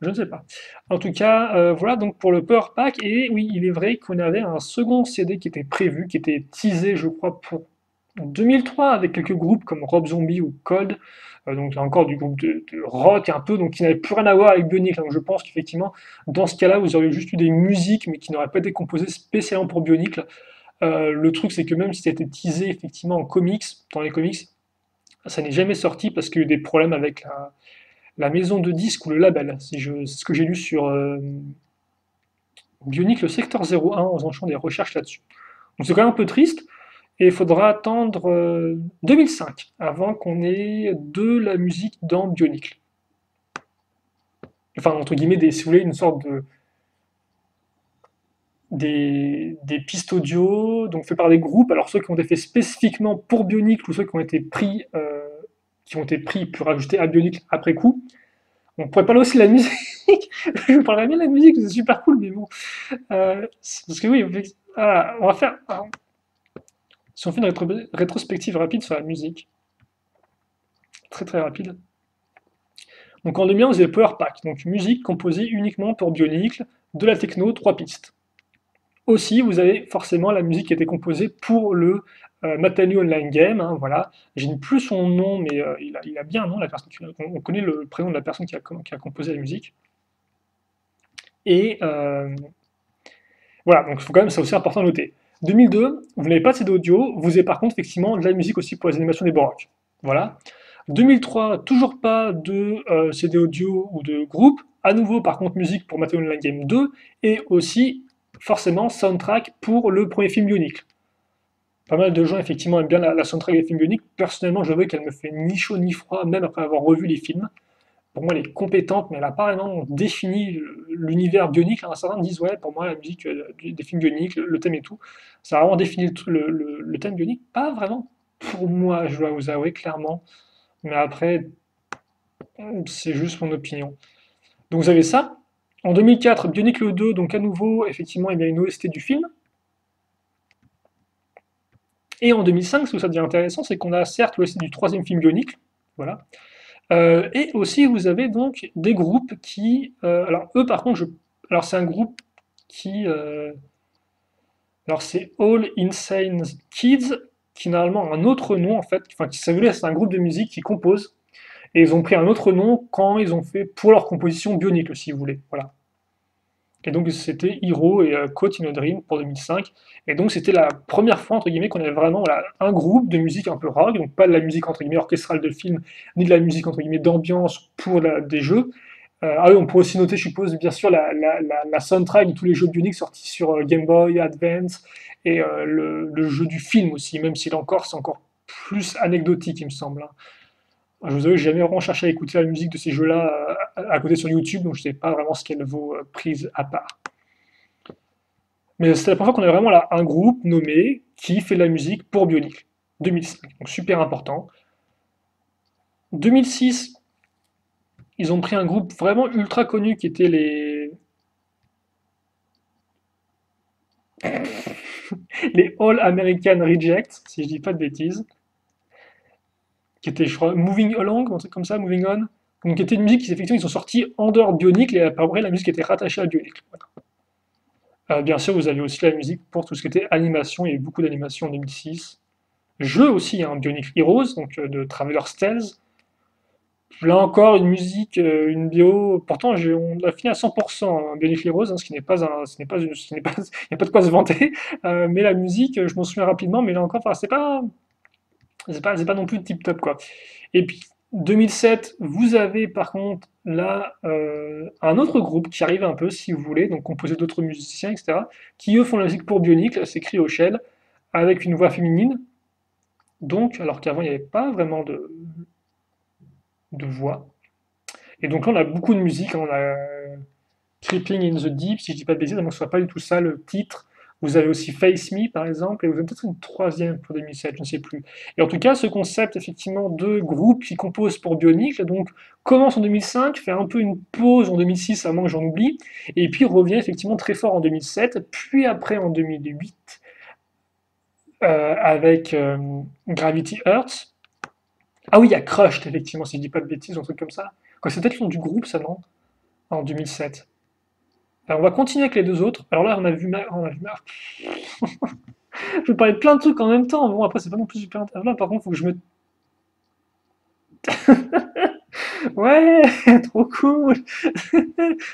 je ne sais pas. En tout cas, voilà donc pour le Power Pack, et oui, il est vrai qu'on avait un second CD qui était prévu, qui était teasé, je crois, pour 2003, avec quelques groupes comme Rob Zombie ou Cold, donc là encore du groupe de rock un peu, donc qui n'avait plus rien à voir avec Bionic. Donc je pense qu'effectivement, dans ce cas-là, vous auriez juste eu des musiques, mais qui n'auraient pas été composées spécialement pour Bionic. Le truc, c'est que même si c'était teasé effectivement en comics, dans les comics, ça n'est jamais sorti parce qu'il y a eu des problèmes avec la maison de disques ou le label. C'est ce que j'ai lu sur Bionic, le secteur 01, en faisant des recherches là-dessus. Donc c'est quand même un peu triste, et il faudra attendre 2005 avant qu'on ait de la musique dans Bionic. Enfin, entre guillemets, si vous voulez, une sorte de des pistes audio, donc fait par des groupes, alors ceux qui ont été faits spécifiquement pour Bionic ou ceux qui ont été pris pour ajouter à Bionic après coup. On pourrait parler aussi de la musique. Je vous parlerai bien de la musique, c'est super cool, mais bon. Parce que oui, on va faire. Si on fait une rétrospective rapide sur la musique, très très rapide. Donc en 2011, vous avez Power Pack, donc musique composée uniquement pour Bionicle, de la techno, 3 pistes. Aussi, vous avez forcément la musique qui a été composée pour le Matanu Online Game, hein, voilà. Je n'ai plus son nom, mais il a bien un nom, la personne on connaît le prénom de la personne qui a composé la musique. Et voilà, donc il faut quand même, c'est aussi important à noter. 2002, vous n'avez pas de CD audio, vous avez par contre effectivement de la musique aussi pour les animations des Borok. Voilà. 2003, toujours pas de CD audio ou de groupe. À nouveau, par contre, musique pour Mateo Online Game 2 et aussi forcément soundtrack pour le premier film Bionic. Pas mal de gens effectivement aiment bien la soundtrack des films Bionic. Personnellement, je vois qu'elle me fait ni chaud ni froid, même après avoir revu les films. Pour moi, elle est compétente, mais elle a pas vraiment défini l'univers Bionic. Certains disent, ouais, pour moi, la musique des films Bionic, le thème et tout, ça a vraiment défini le thème Bionic. Pas vraiment pour moi, je dois vous avouer clairement. Mais après, c'est juste mon opinion. Donc vous avez ça. En 2004, Bionic le 2, donc à nouveau, effectivement, il y a une OST du film. Et en 2005, ce où ça devient intéressant, c'est qu'on a certes l'OST du troisième film Bionic, voilà. Et aussi, vous avez donc des groupes qui, alors eux, par contre, alors c'est un groupe qui, alors c'est All Insane Kids, qui normalement a un autre nom en fait. Enfin, ça veut dire c'est un groupe de musique qui compose. Et ils ont pris un autre nom quand ils ont fait pour leur composition Bionic, si vous voulez. Voilà. Et donc c'était Hero et Caught in a Dream pour 2005. Et donc c'était la première fois, entre guillemets, qu'on avait vraiment voilà, un groupe de musique un peu rock, donc pas de la musique, entre guillemets, orchestrale de film, ni de la musique, entre guillemets, d'ambiance pour des jeux. Ah oui, on pourrait aussi noter, je suppose, bien sûr, la soundtrack de tous les jeux Bionic sortis sur Game Boy Advance, et le jeu du film aussi, même s'il encore, c'est encore plus anecdotique, il me semble, hein. Je vous avoue, j'ai jamais vraiment cherché à écouter la musique de ces jeux-là à côté sur YouTube, donc je sais pas vraiment ce qu'elle vaut prise à part. Mais c'est la première fois qu'on a vraiment là un groupe nommé qui fait de la musique pour Bionic. 2005, donc super important. 2006, ils ont pris un groupe vraiment ultra connu qui était les All American Rejects, si je dis pas de bêtises, qui était, je crois, Moving Along, un truc comme ça, Moving On. Donc, qui était une musique qui, effectivement, ils sont sortis en dehors de Bionic, et après, la musique était rattachée à Bionic. Voilà. Bien sûr, vous avez aussi la musique pour tout ce qui était animation, il y a eu beaucoup d'animation en 2006. Jeu aussi, hein, Bionic Heroes, donc de Traveler's Tales. Là encore, une musique, une bio. Pourtant, on a fini à 100% hein, Bionic Heroes, hein, ce qui n'est pas un, ce n'est pas, il n'y a pas de quoi se vanter. Mais la musique, je m'en souviens rapidement, mais là encore, enfin, c'est pas non plus tip top quoi. Et puis 2007, vous avez par contre là un autre groupe qui arrive un peu, si vous voulez, donc composé d'autres musiciens, etc., qui eux font la musique pour Bionic, c'est Cryoshell, avec une voix féminine. Donc, alors qu'avant, il n'y avait pas vraiment de voix. Et donc là, on a beaucoup de musique, hein, on a Creeping in the Deep, si je dis pas de bêtises, donc ce soit pas du tout ça le titre. Vous avez aussi Face Me, par exemple, et vous avez peut-être une troisième pour 2007, je ne sais plus. Et en tout cas, ce concept, effectivement, de groupe qui compose pour Bionicle, donc, commence en 2005, fait un peu une pause en 2006, à moins que j'en oublie, et puis revient effectivement très fort en 2007, puis après en 2008, avec Gravity Earth. Ah oui, il y a Crushed, effectivement, si je dis pas de bêtises, un truc comme ça. Quoi, c'est peut-être le nom du groupe, ça, non? En 2007. Alors, on va continuer avec les deux autres. Alors là, je vais parler de plein de trucs en même temps. Bon, après, c'est pas non plus super intéressant. Là, par contre, faut que je me. Ouais, trop cool.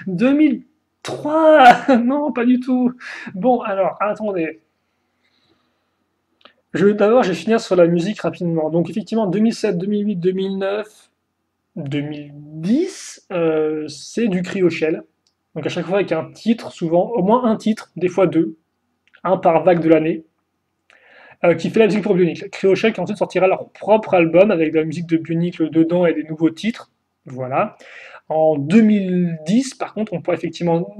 2003. Non, pas du tout. Bon, alors, attendez. D'abord, je vais finir sur la musique rapidement. Donc, effectivement, 2007, 2008, 2009, 2010, c'est du cryoshell. Donc, à chaque fois avec un titre, souvent, au moins un titre, des fois deux, un par vague de l'année, qui fait la musique pour Bionicle. Cryoshell qui ensuite sortira leur propre album avec de la musique de Bionicle dedans et des nouveaux titres. Voilà. En 2010, par contre, on pourrait effectivement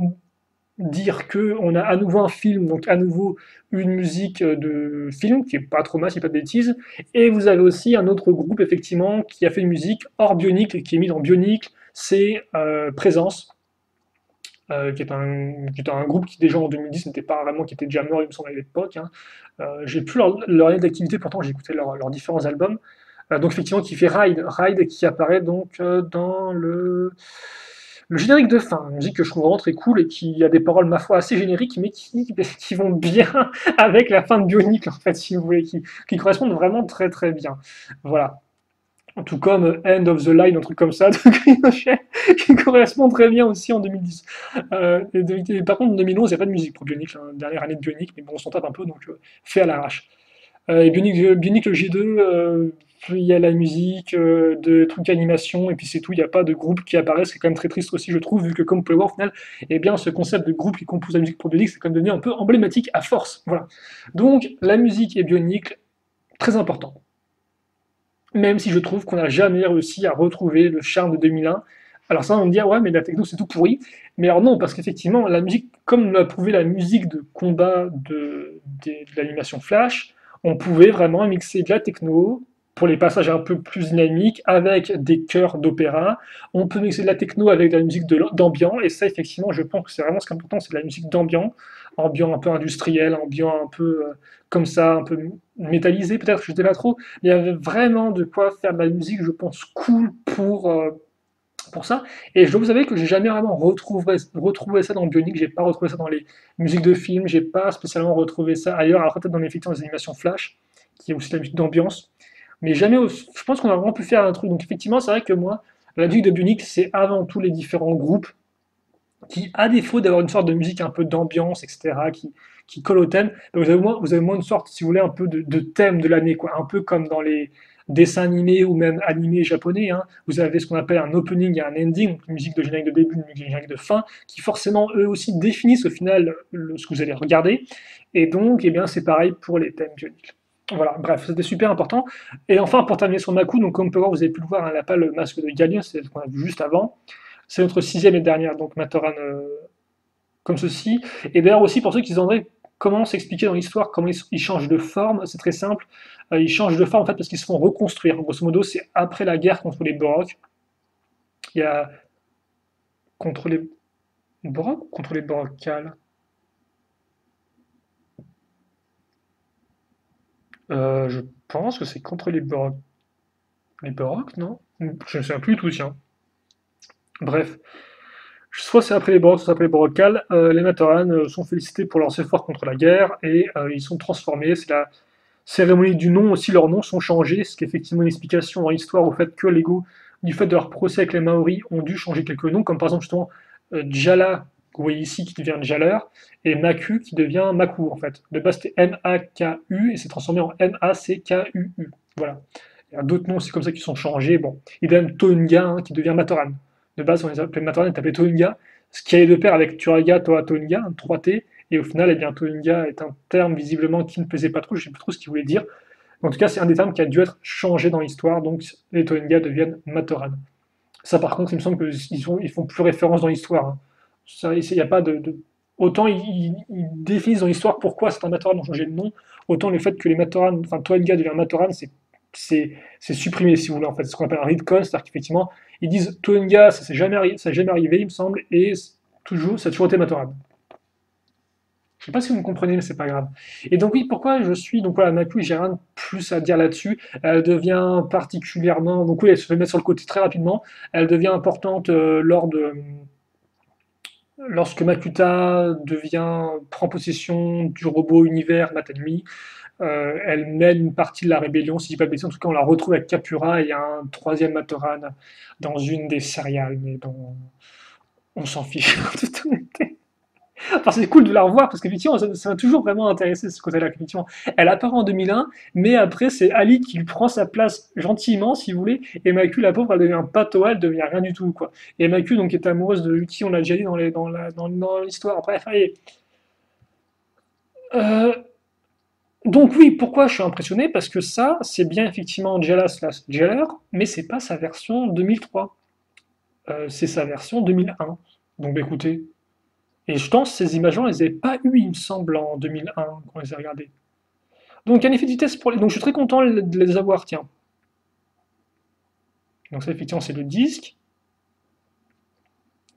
dire que on a à nouveau un film, donc à nouveau une musique de film qui est pas trop mal, si pas de bêtises. Et vous avez aussi un autre groupe effectivement qui a fait une musique hors Bionicle, qui est mis dans Bionicle, c'est Présence. Qui est un groupe qui déjà en 2010 n'était pas vraiment, qui était déjà mort il me semble à l'époque, hein. J'ai plus leur année d'activité, pourtant j'ai écouté leurs différents albums. Donc effectivement qui fait Ride qui apparaît donc dans le générique de fin, une musique que je trouve vraiment très cool et qui a des paroles, ma foi, assez génériques, mais qui vont bien avec la fin de Bionicle, en fait, si vous voulez, qui correspondent vraiment très très bien. Voilà. Tout comme End of the Line, un truc comme ça, de Ricochet, qui correspond très bien aussi en 2010. Par contre, en 2011, il n'y a pas de musique pour Bionicle, hein, dernière année de Bionicle, mais bon, on s'en tape un peu, donc fait à l'arrache. Et Bionicle G2, il y a la musique, de trucs d'animation, et puis c'est tout, il n'y a pas de groupe qui apparaît, c'est quand même très triste aussi, je trouve, vu que comme vous pouvez voir, au final, eh bien, ce concept de groupe qui compose la musique pour Bionicle, c'est quand même devenu un peu emblématique à force. Voilà. Donc, la musique et Bionicle, très important. Même si je trouve qu'on n'a jamais réussi à retrouver le charme de 2001. Alors ça, on va me dire, ouais, mais la techno, c'est tout pourri. Mais alors non, parce qu'effectivement, la musique, comme l'a prouvé la musique de combat de l'animation Flash, on pouvait vraiment mixer de la techno pour les passages un peu plus dynamiques avec des chœurs d'opéra. On peut mixer de la techno avec de la musique d'ambiance. Et ça, effectivement, je pense que c'est vraiment ce qui est important, c'est de la musique d'ambiance. Ambiance un peu industriel, ambiance un peu comme ça, un peu métallisé peut-être, je ne sais pas trop. Il y avait vraiment de quoi faire de la musique, je pense, cool pour ça. Et je dois vous avouer que j'ai jamais vraiment retrouvé ça dans Bionic, j'ai pas retrouvé ça dans les musiques de films, j'ai pas spécialement retrouvé ça ailleurs, alors peut-être dans effectivement les animations Flash, qui est aussi de la musique d'ambiance. Mais jamais, je pense qu'on a vraiment pu faire un truc. Donc effectivement, c'est vrai que moi, la musique de Bionic, c'est avant tout les différents groupes qui, à défaut d'avoir une sorte de musique un peu d'ambiance, etc., qui colle au thème, ben vous avez moins une sorte, si vous voulez, un peu de thème de l'année, quoi. Un peu comme dans les dessins animés ou même animés japonais, hein. Vous avez ce qu'on appelle un opening et un ending, une musique de générique de début, une musique de générique de fin, qui forcément, eux aussi, définissent au final ce que vous allez regarder. Et donc, eh bien, c'est pareil pour les thèmes bioniques. Voilà, bref, c'était super important. Et enfin, pour terminer sur Maku, donc comme on peut voir, vous avez pu le voir, hein, elle n'a pas le masque de Galien, c'est ce qu'on a vu juste avant. C'est notre sixième et dernière, donc Matoran comme ceci. Et d'ailleurs aussi, pour ceux qui se demanderaient comment s'expliquer dans l'histoire, comment ils changent de forme, c'est très simple. Ils changent de forme en fait parce qu'ils se font reconstruire. Grosso modo, c'est après la guerre contre les Borok. Il y a contre les Borok ou contre les Borokal. Je pense que c'est contre les Borok. Les Borok, non? Je ne sais plus tout, tiens. Bref, soit c'est après les Borok, soit c'est après les Borokal. Les Matoran sont félicités pour leurs efforts contre la guerre et ils sont transformés. C'est la cérémonie du nom aussi, leurs noms sont changés, ce qui est effectivement une explication dans l'histoire au fait que Lego, du fait de leur procès avec les Maoris, ont dû changer quelques noms, comme par exemple justement Jala, que vous voyez ici, qui devient Jaller, et Maku qui devient Maku en fait. De base c'était M-A-K-U et c'est transformé en M-A-C-K-U-U. Voilà. Il y a d'autres noms aussi comme ça qui sont changés. Bon, idem Tounga hein, qui devient Matoran. De base on les appelait Matoran, ils appelait Tounga, ce qui allait de pair avec Turaga, Toa Tounga, 3T, et au final, eh bien, Toninga est un terme visiblement qui ne plaisait pas trop, je ne sais plus trop ce qu'il voulait dire. En tout cas, c'est un des termes qui a dû être changé dans l'histoire, donc les Toenga deviennent Matoran. Ça, par contre, il me semble qu'ils font plus référence dans l'histoire, hein. Ça, il n'y a pas Autant ils définissent dans l'histoire pourquoi certains Matoran ont changé de nom, autant le fait que les Matoran, enfin Toenga devient Matoran, c'est supprimé, si vous voulez, en fait. C'est ce qu'on appelle un retcon, c'est-à-dire qu'effectivement, ils disent Toenga, ça n'est jamais arrivé, il me semble, et ça a toujours été Matoran. Je sais pas si vous me comprenez, mais c'est pas grave. Et donc oui, pourquoi je suis donc voilà, Maku, j'ai rien de plus à dire là-dessus. Elle devient particulièrement, donc oui, elle se fait mettre sur le côté très rapidement. Elle devient importante lorsque Makuta prend possession du robot univers Matenmi. Elle mène une partie de la rébellion, si je dis pas de bêtises. En tout cas, on la retrouve avec Kapura et un troisième Matoran dans une des céréales, mais dont on s'en fiche en toute honnêteté. Enfin, c'est cool de la revoir parce qu'effectivement, ça m'a toujours vraiment intéressé ce côté-là. Effectivement, elle apparaît en 2001, mais après, c'est Ali qui lui prend sa place gentiment, si vous voulez. Et Maku, la pauvre, elle devient patois, elle devient rien du tout, quoi. Et Maku, donc, est amoureuse de Yuki, on l'a déjà dit dans l'histoire. Bref, allez. Euh, donc, oui, pourquoi je suis impressionné? Parce que ça, c'est bien effectivement Jella slash Jeller, mais c'est pas sa version 2003. C'est sa version 2001. Donc, bah, écoutez. Et je pense que ces images-là, on les avait pas eues, il me semble, en 2001, quand on les a regardées. Donc, un effet de vitesse pour les. Donc, je suis très content de les avoir, tiens. Donc, ça, effectivement, c'est le disque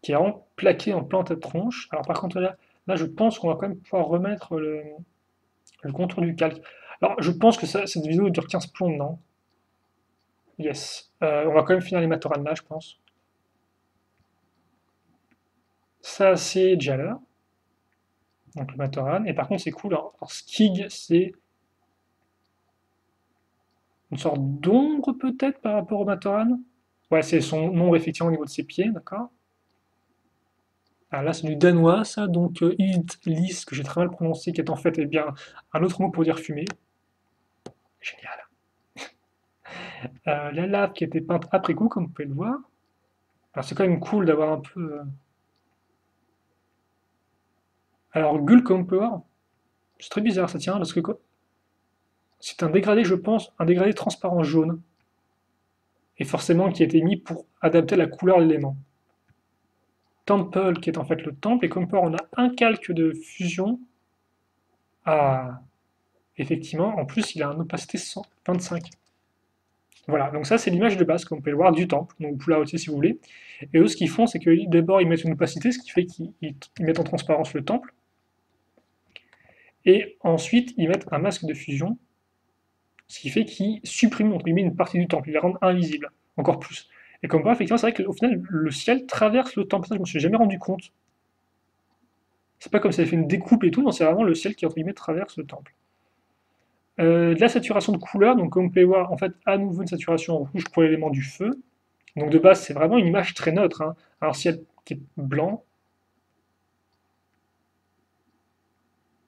qui est vraiment plaqué en plein tête tronche. Alors, par contre, là je pense qu'on va quand même pouvoir remettre le contour du calque. Alors, je pense que cette vidéo dure 15 plombes, non? Yes. On va quand même finir les Matoran là, je pense. Ça, c'est Jaller, donc le Matoran. Et par contre, c'est cool. Alors, Skig, c'est une sorte d'ombre, peut-être, par rapport au Matoran. Ouais, c'est son ombre, effectivement, au niveau de ses pieds, d'accord. Ah, là, c'est du danois, ça, donc Lis, que j'ai très mal prononcé, qui est en fait eh bien, un autre mot pour dire fumer. Génial. La lave qui a été peinte après coup, comme vous pouvez le voir. Alors, c'est quand même cool d'avoir un peu. Alors, Gulk Emperor, c'est très bizarre, ça tient, parce que c'est un dégradé, je pense, un dégradé transparent jaune. Et forcément qui a été mis pour adapter la couleur de l'élément. Temple, qui est en fait le temple, et Comper, on a un calque de fusion. Ah, effectivement, en plus, il a une opacité 125. Voilà, donc ça c'est l'image de base, comme vous pouvez le voir, du temple, donc vous pouvez la retirer si vous voulez. Et eux, ce qu'ils font, c'est que d'abord ils mettent une opacité, ce qui fait qu'ils mettent en transparence le temple, et ensuite ils mettent un masque de fusion, ce qui fait qu'ils suppriment entre guillemets une partie du temple, ils la rendent invisible, encore plus. Et comme quoi, effectivement, c'est vrai qu'au final, le ciel traverse le temple, ça je me suis jamais rendu compte. C'est pas comme si ça avait fait une découpe et tout, non, c'est vraiment le ciel qui entre guillemets traverse le temple. De la saturation de couleur, donc comme vous pouvez voir, en fait, à nouveau une saturation rouge pour l'élément du feu. Donc de base, c'est vraiment une image très neutre, hein. Alors ciel qui est blanc.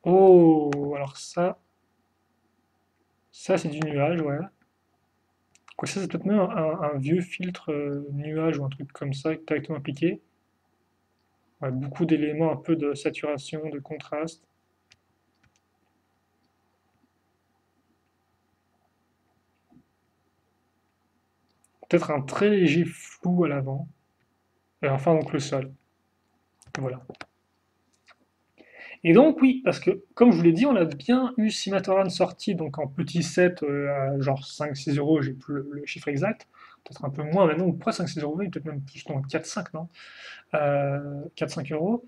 Oh, alors ça c'est du nuage, ouais. Quoi, ça c'est peut-être même un vieux filtre nuage ou un truc comme ça directement appliqué. Ouais, beaucoup d'éléments, un peu de saturation, de contraste. Peut-être un très léger flou à l'avant. Et enfin donc le sol. Voilà. Et donc oui, parce que comme je vous l'ai dit, on a bien eu Simatoran sorti donc en petit set à genre 5-6 euros, j'ai plus le chiffre exact, peut-être un peu moins maintenant, ou pas 5-6 euros, peut-être même plus, donc 4-5, non 4-5 euros.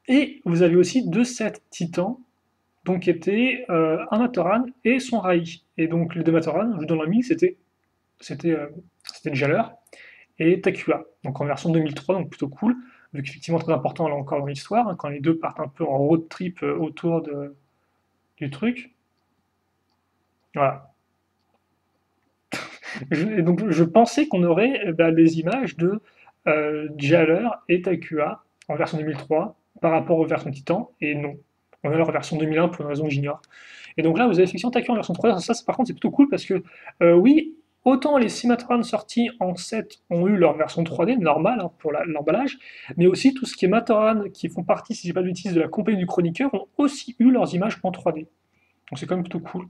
Et vous avez aussi deux sets Titan, donc qui étaient un Matoran et son Rai. Et donc les deux Matoran, je vous donne la mix, c'était Jaller et Takua, donc en version 2003, donc plutôt cool, vu qu'effectivement très important là encore dans l'histoire, hein, quand les deux partent un peu en road trip autour du truc. Voilà. Et donc je pensais qu'on aurait des images de Jaller et Takua en version 2003 par rapport aux versions Titan, et non. On a leur version 2001 pour une raison que j'ignore. Et donc là, vous avez effectivement Takeo en version 3D. Ça, par contre, c'est plutôt cool parce que, oui, autant les Cimatron sortis en 7 ont eu leur version 3D normale hein, pour l'emballage, mais aussi tout ce qui est Matoran qui font partie, si je dis pas de bêtises, de la compagnie du chroniqueur ont aussi eu leurs images en 3D. Donc c'est quand même plutôt cool.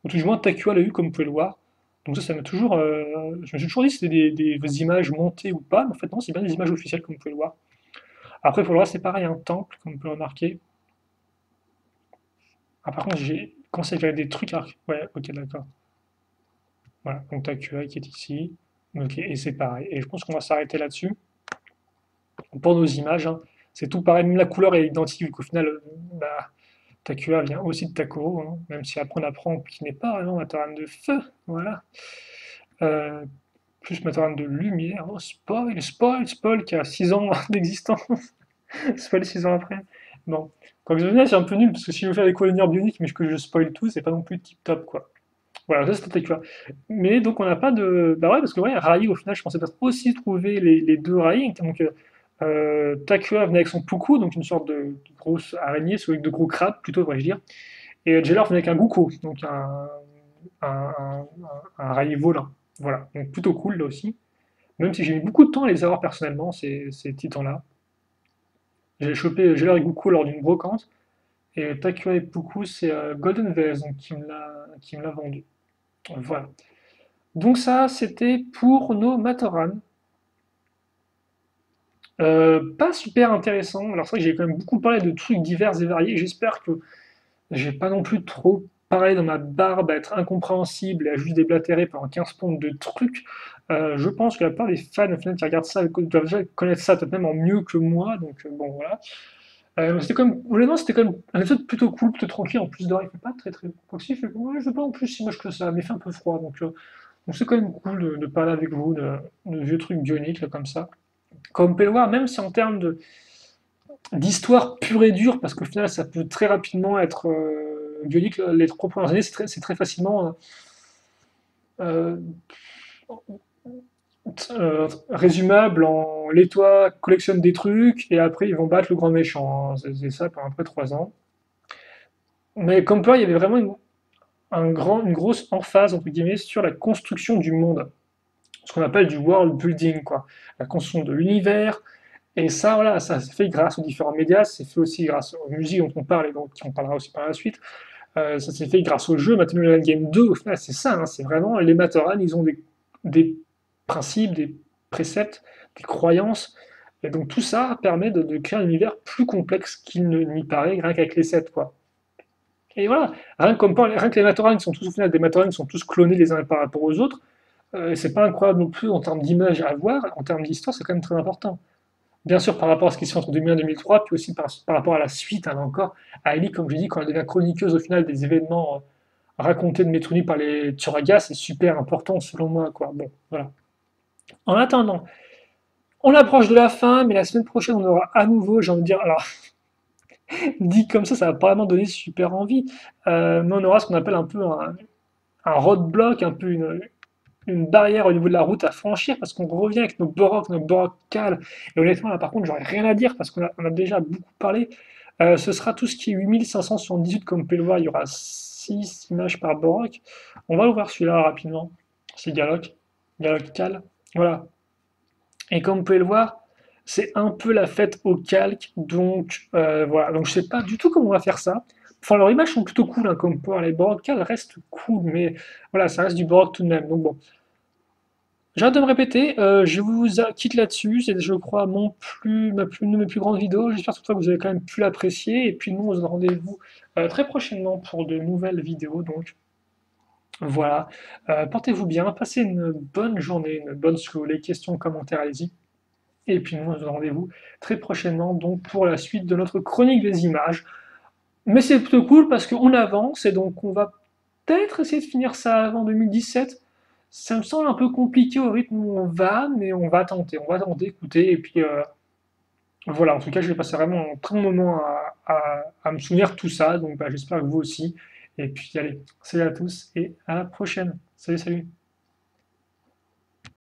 ou tout du moins Takua l'a eu comme vous pouvez le voir. Donc ça m'a toujours... je me suis toujours dit si c'était des images montées ou pas, mais en fait non, c'est bien des images officielles comme vous pouvez le voir. Après pour le reste c'est pareil, un temple, comme vous pouvez le remarquer. Ah par contre j'ai commencé à faire des trucs... Ouais, ok d'accord. Voilà, donc Takua qui est ici. Ok, et c'est pareil. Et je pense qu'on va s'arrêter là-dessus. Pour nos images, hein, c'est tout pareil, même la couleur est identique, vu qu'au final, bah, Takua vient aussi de Takuro, hein, même si après on apprend qu'il n'est pas vraiment Matoran de feu, voilà. Euh, plus Matoran de lumière, oh spoil, spoil, spoil, qui a 6 ans d'existence, spoil 6 ans après. Bon, quand je venais, c'est un peu nul, parce que si je veux faire des colonières bioniques, mais que je spoil tout, c'est pas non plus tip top, quoi. Voilà, ça c'était Takua. Mais donc on n'a pas de. Bah ouais, parce que ouais, Rai, au final, je pensais peut-être aussi trouver les deux Rai. Donc Takua venait avec son Puku, donc une sorte de grosse araignée, avec de gros crabes, plutôt, devrais-je dire. Et Jailer venait avec un Guko, donc un Rai volant. Voilà, donc plutôt cool là aussi. Même si j'ai mis beaucoup de temps à les avoir personnellement, ces titans-là. J'ai chopé Jailer et Guko lors d'une brocante. Et Takua et Puku, c'est Golden Vase donc, qui me l'a vendu. Voilà. Donc ça, c'était pour nos Matoran. Pas super intéressant. Alors c'est vrai que j'ai quand même beaucoup parlé de trucs divers et variés. J'espère que j'ai pas non plus trop parlé dans ma barbe à être incompréhensible et à juste déblatérer pendant 15 pompes de trucs. Je pense que la plupart des fans au final, qui regardent ça doivent déjà connaître ça peut-être même en mieux que moi. Donc bon voilà. C'était comme, honnêtement, c'était quand même un épisode plutôt cool, plutôt tranquille. En plus de il fait pas très très proxy. Ouais, je fais pas en plus si moche que ça, mais il fait un peu froid. Donc c'est quand même cool de parler avec vous de vieux trucs bioniques là, comme ça. Comme on peut le voir, même si en termes d'histoire pure et dure, parce qu'au final ça peut très rapidement être bionique, les 3 premières années c'est très facilement euh, résumable en les toits collectionnent des trucs et après ils vont battre le grand méchant. C'est ça pendant à peu près 3 ans. Mais comme quoi il y avait vraiment une grosse emphase entre guillemets sur la construction du monde, ce qu'on appelle du world building, quoi. La construction de l'univers. Et ça, voilà, ça s'est fait grâce aux différents médias, c'est fait aussi grâce aux musiques dont on parle et dont on parlera aussi par la suite. Ça s'est fait grâce aux jeux. Maintenant, le Game 2, au final, c'est ça, hein, c'est vraiment les Matoran, ils ont des principes, des préceptes, des croyances. Et donc tout ça permet de créer un univers plus complexe qu'il ne n'y paraît, rien qu'avec les sets, quoi. Et voilà, rien que les Matoran, qui sont tous au final des Matoran, qui sont tous clonés les uns par rapport aux autres, c'est pas incroyable non plus en termes d'image à voir, en termes d'histoire, c'est quand même très important. Bien sûr, par rapport à ce qui se fait entre 2001 et 2003, puis aussi par rapport à la suite, hein, encore, à Ellie, comme je dis, quand elle devient chroniqueuse au final des événements racontés de Metroni par les Turaga, c'est super important selon moi, quoi. Bon, voilà. En attendant, on approche de la fin, mais la semaine prochaine, on aura à nouveau, j'ai envie de dire, alors, dit comme ça va pas vraiment donner super envie, mais on aura ce qu'on appelle un peu un roadblock, un peu une barrière au niveau de la route à franchir parce qu'on revient avec nos Borok cales. Et honnêtement, là par contre, j'aurais rien à dire parce qu'on a déjà beaucoup parlé. Ce sera tout ce qui est 8578 comme vous pouvez le voir. Il y aura 6 images par Borok. On va ouvrir celui-là rapidement. C'est Galok. Galok cal. Voilà. Et comme vous pouvez le voir, c'est un peu la fête au calque. Donc voilà. Donc je sais pas du tout comment on va faire ça. Enfin, leurs images sont plutôt cool, hein, comme pour les Borok cal restent cool, mais voilà, ça reste du Borok tout de même. Donc bon, j'arrête de me répéter, je vous quitte là-dessus, c'est je crois une de mes plus grandes vidéos, j'espère toutefois que vous avez quand même pu l'apprécier, et puis nous on se donne rendez-vous très prochainement pour de nouvelles vidéos, donc voilà. Portez-vous bien, passez une bonne journée, une bonne soirée, les questions, commentaires, allez-y, et puis nous on se donne rendez-vous très prochainement donc pour la suite de notre chronique des images. Mais c'est plutôt cool parce qu'on avance, et donc on va peut-être essayer de finir ça avant 2017. Ça me semble un peu compliqué au rythme où on va, mais on va tenter, écouter, et puis voilà, en tout cas, j'ai passé vraiment un très bon moment à me souvenir de tout ça, donc bah, j'espère que vous aussi. Et puis allez, salut à tous et à la prochaine. Salut, salut.